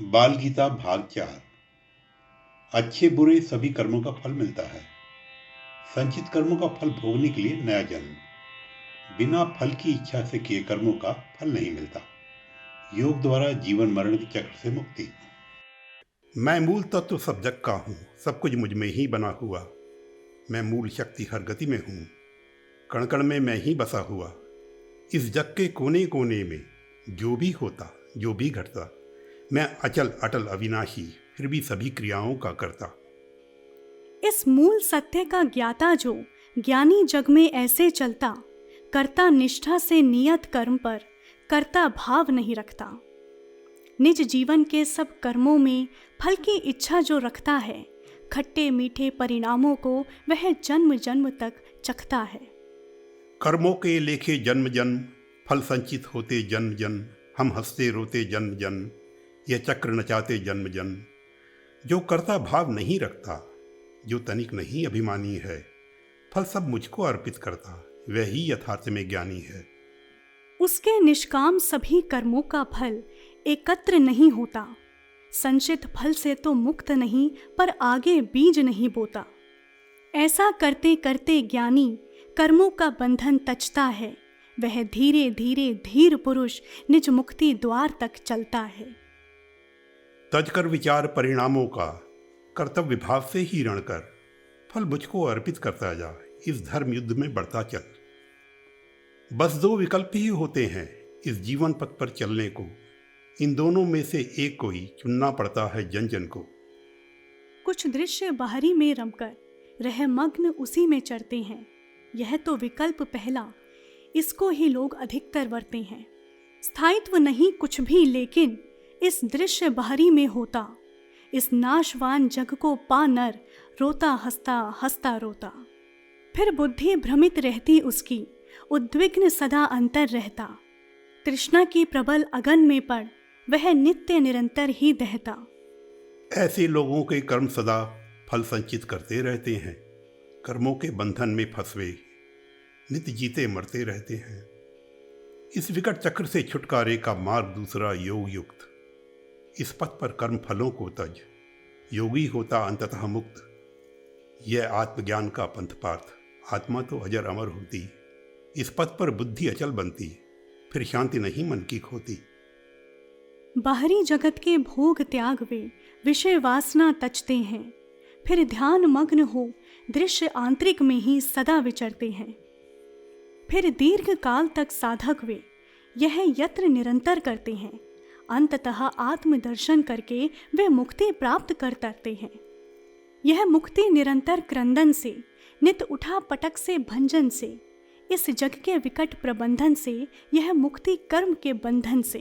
बाल गीता भाग 4। अच्छे बुरे सभी कर्मों का फल मिलता है। संचित कर्मों का फल भोगने के लिए नया जन्म। बिना फल की इच्छा से किए कर्मों का फल नहीं मिलता। योग द्वारा जीवन मरण के चक्र से मुक्ति। मैं मूल तत्व सब जग का हूँ, सब कुछ मुझ में ही बना हुआ। मैं मूल शक्ति हर गति में हूँ, कण कण में मैं ही बसा हुआ। इस जग के कोने कोने में जो भी होता, जो भी घटता, मैं अचल अटल अविनाशी, फिर भी सभी क्रियाओं का करता। इस मूल सत्य का ज्ञाता जो ज्ञानी जग में ऐसे चलता, कर्ता निष्ठा से नियत कर्म पर कर्ता भाव नहीं रखता। निज जीवन के सब कर्मों में फल की इच्छा जो रखता है, खट्टे मीठे परिणामों को वह जन्म जन्म तक चखता है। कर्मों के लेखे जन्म जन्म, फल संचित होते जन्म जन्म। हम हंसते रोते जन्म जन्म, यह चक्र नचाते जन्म जन्म। जो कर्ता भाव नहीं रखता, जो तनिक नहीं अभिमानी है, फल सब मुझको अर्पित करता, वह ही यथार्थ में ज्ञानी है। उसके निष्काम सभी कर्मों का फल एकत्र नहीं होता। संचित फल से तो मुक्त नहीं, पर आगे बीज नहीं बोता। ऐसा करते करते ज्ञानी कर्मों का बंधन तजता है। वह धीरे धीरे धीर पुरुष निज मुक्ति द्वार तक चलता है। तजकर विचार परिणामों का, कर्तव्य भाव से ही रण कर, फल मुझको अर्पित करता जा, इस धर्म युद्ध में बढ़ता चल। बस दो विकल्प ही होते हैं इस जीवन पथ पर चलने को, इन दोनों में से एक को ही चुनना पड़ता है जन जन को। कुछ दृश्य बाहरी में रमकर रह मग्न उसी में चढ़ते हैं। यह तो विकल्प पहला, इसको ही लोग अधिकतर वरते हैं। स्थायित्व नहीं कुछ भी, लेकिन इस दृश्य बाहरी में होता। इस नाशवान जग को पा नर रोता हंसता हंसता रोता। फिर बुद्धि भ्रमित रहती उसकी, उद्विग्न सदा अंतर रहता। तृष्णा की प्रबल अगन में पड़ वह नित्य निरंतर ही दहता। ऐसे लोगों के कर्म सदा फल संचित करते रहते हैं। कर्मों के बंधन में फंसवे नित्य जीते मरते रहते हैं। इस विकट चक्र से छुटकारे का मार्ग दूसरा योग युक्त। इस पथ पर कर्म फलों को तज, योगी होता अंततः मुक्त। यह आत्मज्ञान का पंथ पार्थ, आत्मा तो अजर अमर होती। इस पथ पर बुद्धि अचल बनती, फिर शांति नहीं मन की खोती। बाहरी जगत के भोग त्याग वे विषय वासना तजते हैं। फिर ध्यान मग्न हो दृश्य आंतरिक में ही सदा विचरते हैं। फिर दीर्घ काल तक साधक वे यह यत्न निरंतर करते हैं। अंततः आत्मदर्शन करके वे मुक्ति प्राप्त कर तरते हैं। यह मुक्ति निरंतर क्रंदन से, नित उठा पटक से भंजन से, इस जग के विकट प्रबंधन से, यह मुक्ति कर्म के बंधन से।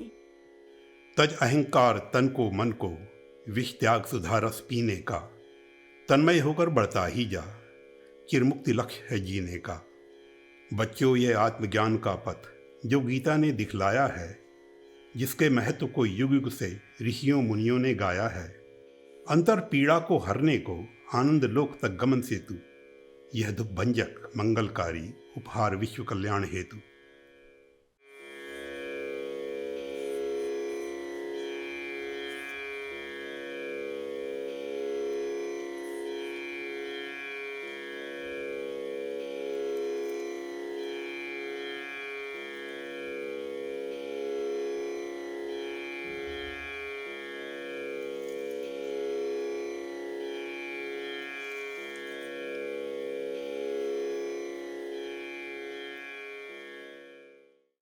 तज अहंकार तन को मन को, विष त्याग सुधारस पीने का। तन्मय होकर बढ़ता ही जा, चिरमुक्ति लक्ष्य है जीने का। बच्चों, ये आत्मज्ञान का पथ जो गीता ने दिखलाया है, जिसके महत्व को युग युग से ऋषियों मुनियों ने गाया है। अंतर पीड़ा को हरने को, आनंद लोक तक गमन सेतु। यह दुख भंजक मंगलकारी, उपहार विश्व कल्याण हेतु।